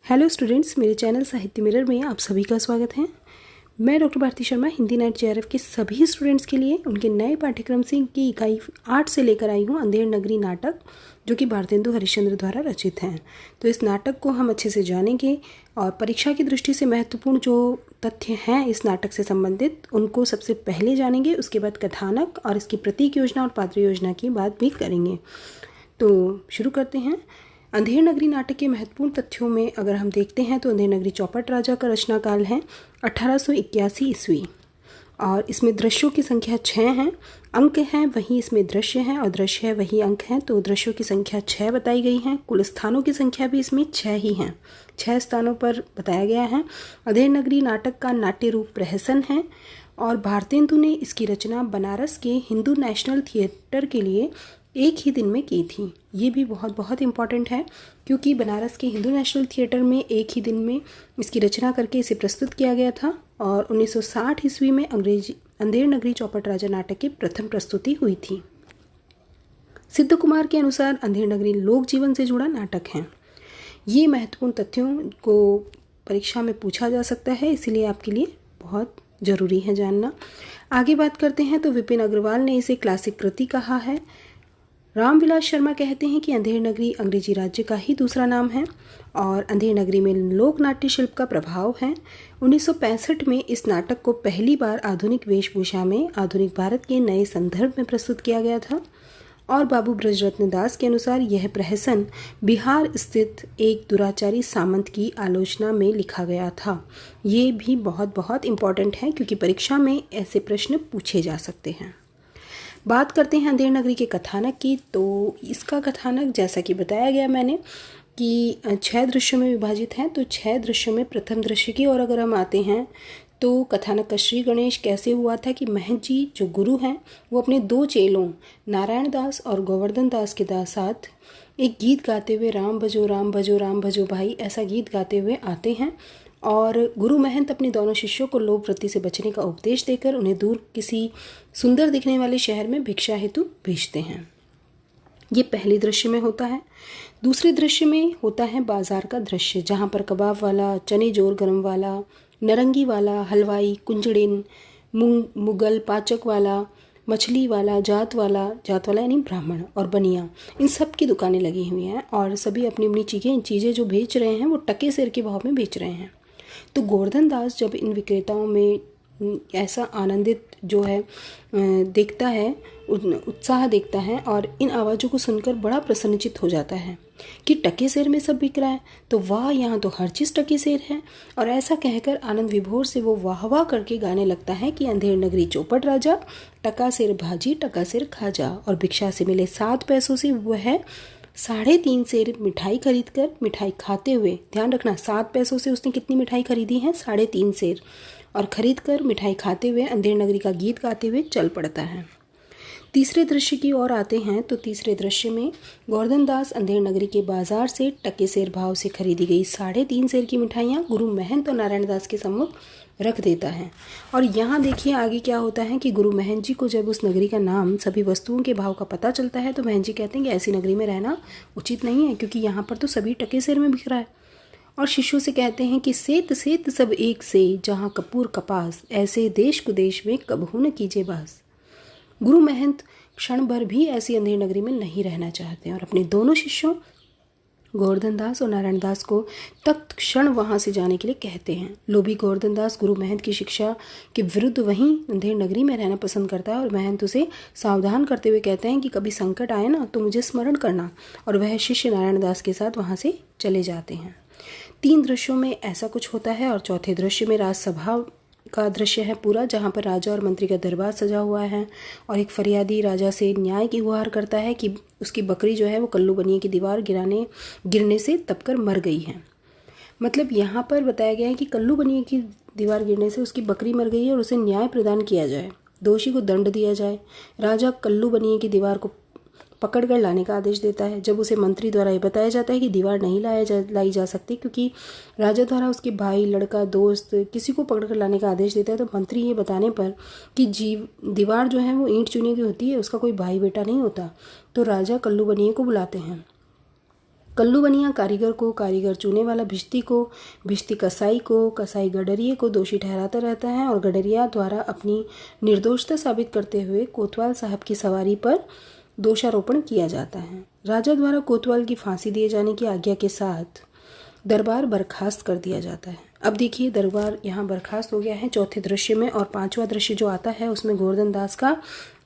Hello students, मेरे channel Sahitya Mirror में आप सभी का स्वागत है। मैं doctor Bharti Sharma Hindi NET JRF के सभी स्टूडेंट्स के लिए उनके नए पाठ्यक्रम से की इकाई 8 से लेकर आई हूँ अंधेर नगरी नाटक, जो कि भारतेंदु हरिश्चंद्र द्वारा रचित हैं। तो इस नाटक को हम अच्छे से जानेंगे और परीक्षा की दृष्टि से महत्वपूर्ण जो तथ्य हैं इस नाटक से संबंधित उनको सबसे पहले जानेंगे। उसके बाद कथानक और इसकी प्रतीक योजना और पात्र योजना की बात भी करेंगे। तो शुरू करते हैं। अंधेर नगरी नाटक के महत्वपूर्ण तथ्यों में अगर हम देखते हैं तो अंधेर नगरी चौपट राजा का रचनाकाल है 1881 ईस्वी और इसमें दृश्यों की संख्या 6 है। अंक हैं वहीं इसमें दृश्य हैं और दृश्य है वही अंक हैं, तो दृश्यों की संख्या 6 बताई गई है। कुल स्थानों की संख्या भी इसमें 6 ही हैं, 6 स्थानों पर बताया गया है। अंधेर नगरी नाटक का नाट्य रूप प्रहसन है और भारतेंदु ने इसकी रचना बनारस के हिंदू नेशनल थिएटर के लिए एक ही दिन में की थी। ये भी बहुत बहुत इम्पॉर्टेंट है क्योंकि बनारस के हिंदू नेशनल थिएटर में एक ही दिन में इसकी रचना करके इसे प्रस्तुत किया गया था और 1960 ईस्वी में अंधेर नगरी चौपट राजा नाटक की प्रथम प्रस्तुति हुई थी। सिद्ध कुमार के अनुसार अंधेर नगरी लोक जीवन से जुड़ा नाटक है। ये महत्वपूर्ण तथ्यों को परीक्षा में पूछा जा सकता है, इसीलिए आपके लिए बहुत ज़रूरी है जानना। आगे बात करते हैं तो विपिन अग्रवाल ने इसे क्लासिक कृति कहा है। रामविलास शर्मा कहते हैं कि अंधेर नगरी अंग्रेजी राज्य का ही दूसरा नाम है और अंधेर नगरी में लोक नाट्य शिल्प का प्रभाव है। 1965 में इस नाटक को पहली बार आधुनिक वेशभूषा में आधुनिक भारत के नए संदर्भ में प्रस्तुत किया गया था और बाबू ब्रजरत्न दास के अनुसार यह प्रहसन बिहार स्थित एक दुराचारी सामंत की आलोचना में लिखा गया था। ये भी बहुत बहुत इम्पॉर्टेंट है क्योंकि परीक्षा में ऐसे प्रश्न पूछे जा सकते हैं। बात करते हैं अंधेर नगरी के कथानक की। तो इसका कथानक जैसा कि बताया गया मैंने कि 6 दृश्यों में विभाजित है। तो 6 दृश्यों में प्रथम दृश्य की ओर अगर हम आते हैं तो कथानक का श्री गणेश कैसे हुआ था कि महंत जी जो गुरु हैं वो अपने 2 चेलों नारायण दास और गोवर्धन दास के साथ एक गीत गाते हुए राम भजो राम भजो राम भजो भाई ऐसा गीत गाते हुए आते हैं और गुरु महंत अपने दोनों शिष्यों को लोभ वृत्ति से बचने का उपदेश देकर उन्हें दूर किसी सुंदर दिखने वाले शहर में भिक्षा हेतु भेजते हैं। ये पहले दृश्य में होता है। दूसरे दृश्य में होता है बाजार का दृश्य, जहाँ पर कबाब वाला, चने जोर गरम वाला, नरंगी वाला, हलवाई, कुंजड़िन, मुगल, पाचक वाला, मछली वाला, जात वाला यानी ब्राह्मण और बनिया, इन सब की दुकानें लगी हुई हैं और सभी अपनी अपनी चीज़ें जो बेच रहे हैं वो टके सेर के भाव में बेच रहे हैं। तो गोवर्धन दास जब इन विक्रेताओं में ऐसा आनंदित जो है देखता है, उत्साह देखता है और इन आवाज़ों को सुनकर बड़ा प्रसन्नचित्त हो जाता है कि टके सेर में सब बिक रहा है, तो वाह यहाँ तो हर चीज़ टके सेर है। और ऐसा कहकर आनंद विभोर से वो वाह वाह करके गाने लगता है कि अंधेर नगरी चौपट राजा, टका सेर भाजी टका सेर खाजा, और भिक्षा से मिले 7 पैसों से वह 3.5 सेर मिठाई खरीद कर मिठाई खाते हुए, ध्यान रखना 7 पैसों से उसने कितनी मिठाई खरीदी है, 3.5 सेर, और खरीद कर मिठाई खाते हुए अंधेर नगरी का गीत गाते हुए चल पड़ता है। तीसरे दृश्य की ओर आते हैं तो तीसरे दृश्य में गोवर्धन दास अंधेर नगरी के बाजार से टके सेर भाव से खरीदी गई 3.5 सेर की मिठाइयाँ गुरु महंत और नारायण दास के सम्मुख रख देता है। और यहाँ देखिए आगे क्या होता है कि गुरु महंत जी को जब उस नगरी का नाम, सभी वस्तुओं के भाव का पता चलता है तो महंत जी कहते हैं कि ऐसी नगरी में रहना उचित नहीं है क्योंकि यहाँ पर तो सभी टके सेर में बिक रहा है। और शिष्यों से कहते हैं कि सेत सेत सब एक से, जहाँ कपूर कपास, ऐसे देश कुदेश में कबहू न कीजिए बास। गुरु महंत क्षण भर भी ऐसी अंधेर नगरी में नहीं रहना चाहते हैं और अपने दोनों शिष्यों गोवर्धन दास और नारायण दास को तत्क्षण वहाँ से जाने के लिए कहते हैं। लोभी गोवर्धन दास गुरु महंत की शिक्षा के विरुद्ध वहीं अंधेर नगरी में रहना पसंद करता है और महंत उसे सावधान करते हुए कहते हैं कि कभी संकट आए ना तो मुझे स्मरण करना, और वह शिष्य नारायण दास के साथ वहाँ से चले जाते हैं। 3 दृश्यों में ऐसा कुछ होता है और चौथे दृश्य में राजसभा का दृश्य है पूरा, जहाँ पर राजा और मंत्री का दरबार सजा हुआ है और एक फरियादी राजा से न्याय की गुहार करता है कि उसकी बकरी जो है वो कल्लू बनिए की दीवार गिरने से दबकर मर गई है। मतलब यहाँ पर बताया गया है कि कल्लू बनिए की दीवार गिरने से उसकी बकरी मर गई है और उसे न्याय प्रदान किया जाए, दोषी को दंड दिया जाए। राजा कल्लू बनिए की दीवार को पकड़ कर लाने का आदेश देता है। जब उसे मंत्री द्वारा ये बताया जाता है कि दीवार नहीं लाई जा सकती क्योंकि राजा द्वारा उसके भाई, लड़का, दोस्त किसी को पकड़ कर लाने का आदेश देता है, तो मंत्री ये बताने पर कि दीवार जो है वो ईंट चूने की होती है, उसका कोई भाई बेटा नहीं होता, तो राजा कल्लू बनिए को बुलाते हैं कल्लू बनिया कारीगर को, कारीगर चूने वाला भिश्ती को, भिश्ती कसाई को, कसाई गडरिये को दोषी ठहराता रहता है और गडरिया द्वारा अपनी निर्दोषता साबित करते हुए कोतवाल साहब की सवारी पर दोषारोपण किया जाता है। राजा द्वारा कोतवाल की फांसी दिए जाने की आज्ञा के साथ दरबार बर्खास्त कर दिया जाता है। अब देखिए दरबार यहाँ बर्खास्त हो गया है चौथे दृश्य में, और पांचवा दृश्य जो आता है उसमें गोवर्धन दास का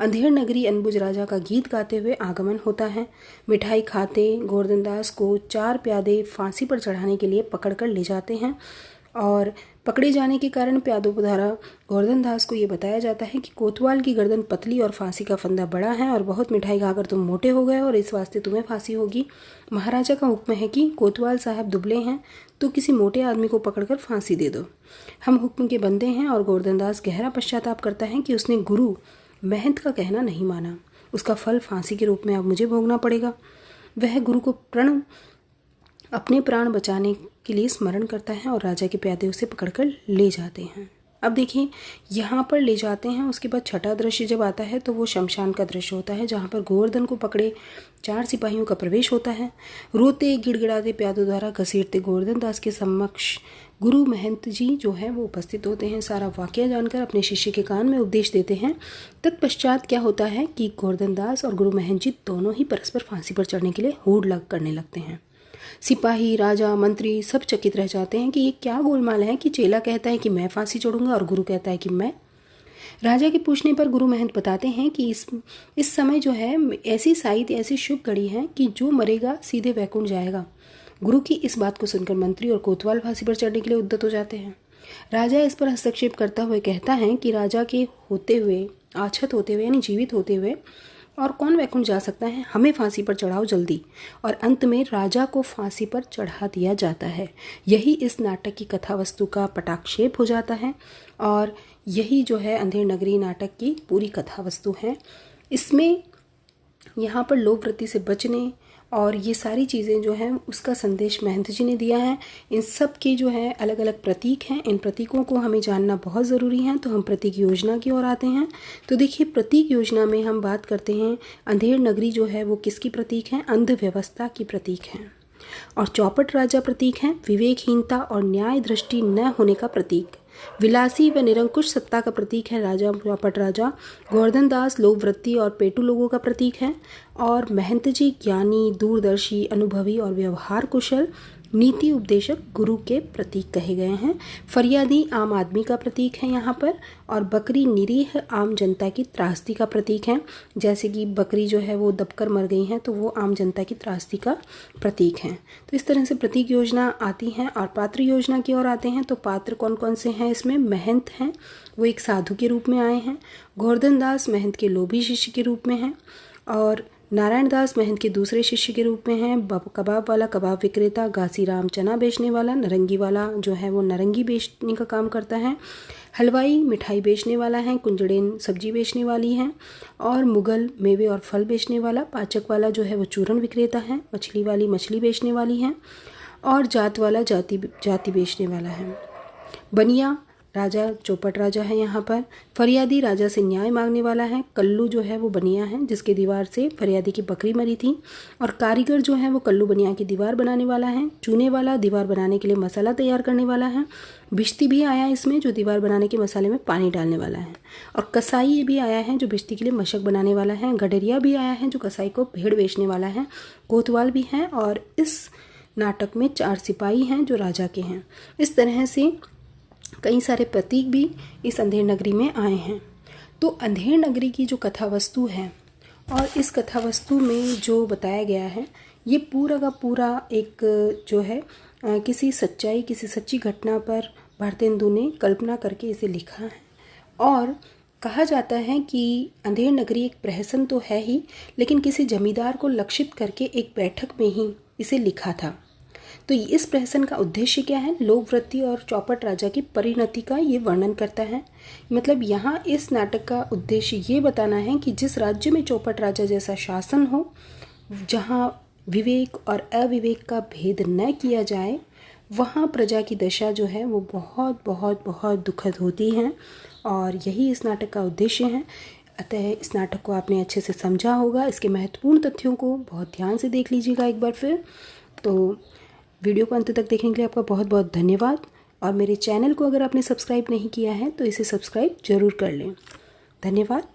अंधेर नगरी अनबुझ राजा का गीत गाते हुए आगमन होता है। मिठाई खाते गोवर्धन दास को 4 प्यादे फांसी पर चढ़ाने के लिए पकड़कर ले जाते हैं और पकड़े जाने के कारण प्यादों द्वारा गोवर्धन दास को ये बताया जाता है कि कोतवाल की गर्दन पतली और फांसी का फंदा बड़ा है और बहुत मिठाई खाकर तुम मोटे हो गए और इस वास्ते तुम्हें फांसी होगी। महाराजा का हुक्म है कि कोतवाल साहब दुबले हैं तो किसी मोटे आदमी को पकड़कर फांसी दे दो, हम हुक्म के बंदे हैं। और गोवर्धन दास गहरा पश्चाताप करता है कि उसने गुरु महंत का कहना नहीं माना, उसका फल फांसी के रूप में अब मुझे भोगना पड़ेगा। वह गुरु को अपने प्राण बचाने के लिए स्मरण करता है और राजा के प्यादे उसे पकड़कर ले जाते हैं। अब देखिए यहाँ पर ले जाते हैं, उसके बाद छठा दृश्य जब आता है तो वो शमशान का दृश्य होता है जहाँ पर गोवर्धन को पकड़े 4 सिपाहियों का प्रवेश होता है। रोते गिड़गिड़ाते प्यादों द्वारा घसीटते गोवर्धन दास के समक्ष गुरु महंत जी जो है वो उपस्थित होते हैं। सारा वाकया जानकर अपने शिष्य के कान में उपदेश देते हैं। तत्पश्चात क्या होता है कि गोवर्धन दास और गुरु महंत जी दोनों ही परस्पर फांसी पर चढ़ने के लिए होड़ करने लगते हैं। सिपाही, राजा, मंत्री सब चकित रह जाते हैं कि ये क्या गोलमाल है कि चेला कहता है कि मैं फांसी चढ़ूंगा और गुरु कहता है कि मैं। राजा के पूछने पर गुरु महंत बताते हैं कि इस समय जो है ऐसी साइत ऐसी शुभ घड़ी है कि जो मरेगा सीधे वैकुंठ जाएगा। गुरु की इस बात को सुनकर मंत्री और कोतवाल फांसी पर चढ़ने के लिए उद्यत हो जाते हैं। राजा इस पर हस्तक्षेप करता हुए कहता है कि राजा के होते हुए, आछत होते हुए यानी जीवित होते हुए और कौन वैकुंठ जा सकता है, हमें फांसी पर चढ़ाओ जल्दी। और अंत में राजा को फांसी पर चढ़ा दिया जाता है। यही इस नाटक की कथा वस्तु का पटाक्षेप हो जाता है और यही जो है अंधेर नगरी नाटक की पूरी कथा वस्तु है। इसमें यहाँ पर लोभ वृत्ति से बचने और ये सारी चीज़ें जो हैं उसका संदेश महंत जी ने दिया है। इन सब के जो है अलग अलग प्रतीक हैं, इन प्रतीकों को हमें जानना बहुत ज़रूरी है। तो हम प्रतीक योजना की ओर आते हैं। तो देखिए प्रतीक योजना में हम बात करते हैं अंधेर नगरी जो है वो किसकी प्रतीक है, अंध व्यवस्था की प्रतीक है। और चौपट राजा प्रतीक है विवेकहीनता और न्याय दृष्टि न होने का प्रतीक। विलासी व निरंकुश सत्ता का प्रतीक है राजा चौपट राजा। गोवर्धन दास लोभ वृत्ति और पेटू लोगों का प्रतीक है और महंत जी ज्ञानी, दूरदर्शी, अनुभवी और व्यवहार कुशल नीति उपदेशक गुरु के प्रतीक कहे गए हैं। फरियादी आम आदमी का प्रतीक है यहाँ पर और बकरी निरीह आम जनता की त्रासदी का प्रतीक है। जैसे कि बकरी जो है वो दबकर मर गई है तो वो आम जनता की त्रासदी का प्रतीक है। तो इस तरह से प्रतीक योजना आती है। और पात्र योजना की ओर आते हैं। तो पात्र कौन कौन से हैं इसमें, महंत हैं, वो एक साधु के रूप में आए हैं। गोवर्धन दास महंत के लोभी शिष्य के रूप में हैं और नारायण दास महंत के दूसरे शिष्य के रूप में हैं। कबाब वाला कबाब विक्रेता, घासीराम चना बेचने वाला, नरंगी वाला जो है वो नरंगी बेचने का काम करता है। हलवाई मिठाई बेचने वाला है, कुंजड़ेन सब्जी बेचने वाली है और मुगल मेवे और फल बेचने वाला, पाचक वाला जो है वो चूरन विक्रेता है, मछली वाली मछली बेचने वाली है और जात वाला जाति बेचने वाला है। बनिया राजा चौपट राजा है यहाँ पर। फरियादी राजा से न्याय मांगने वाला है। कल्लू जो है वो बनिया है जिसके दीवार से फरियादी की बकरी मरी थी और कारीगर जो है वो कल्लू बनिया की दीवार बनाने वाला है। चूने वाला दीवार बनाने के लिए मसाला तैयार करने वाला है। भिश्ती भी आया इसमें जो दीवार बनाने के मसाले में पानी डालने वाला है और कसाई भी आया है जो भिश्ती के लिए मशक बनाने वाला है। गडरिया भी आया है जो कसाई को भेड़ बेचने वाला है। कोतवाल भी है और इस नाटक में 4 सिपाही हैं जो राजा के हैं। इस तरह से कई सारे प्रतीक भी इस अंधेर नगरी में आए हैं। तो अंधेर नगरी की जो कथा वस्तु है और इस कथा वस्तु में जो बताया गया है ये पूरा का पूरा एक जो है किसी सच्ची घटना पर भारतेंदु ने कल्पना करके इसे लिखा है। और कहा जाता है कि अंधेर नगरी एक प्रहसन तो है ही, लेकिन किसी जमींदार को लक्षित करके एक बैठक में ही इसे लिखा था। तो इस प्रहसन का उद्देश्य क्या है, लोभ वृत्ति और चौपट राजा की परिणति का ये वर्णन करता है। मतलब यहाँ इस नाटक का उद्देश्य ये बताना है कि जिस राज्य में चौपट राजा जैसा शासन हो, जहाँ विवेक और अविवेक का भेद न किया जाए, वहाँ प्रजा की दशा जो है वो बहुत बहुत बहुत दुखद होती है और यही इस नाटक का उद्देश्य है। अतः इस नाटक को आपने अच्छे से समझा होगा। इसके महत्वपूर्ण तथ्यों को बहुत ध्यान से देख लीजिएगा एक बार फिर। तो वीडियो को अंत तक देखने के लिए आपका बहुत बहुत धन्यवाद। और मेरे चैनल को अगर आपने सब्सक्राइब नहीं किया है तो इसे सब्सक्राइब ज़रूर कर लें। धन्यवाद।